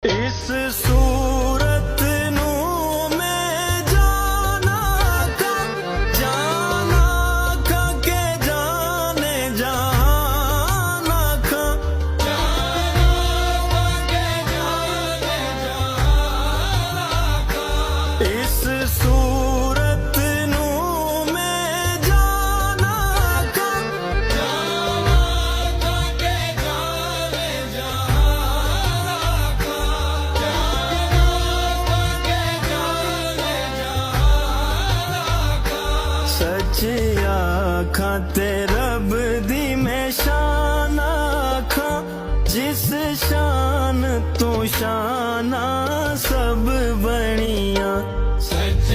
इस सूरत नू मैं जाना खा के जाने जाना खा इस सूरत नू मैं जाना खा के जाने सच आखा ते रब दी मैं शान आखा जिस शान तो शाना सब बनिया सच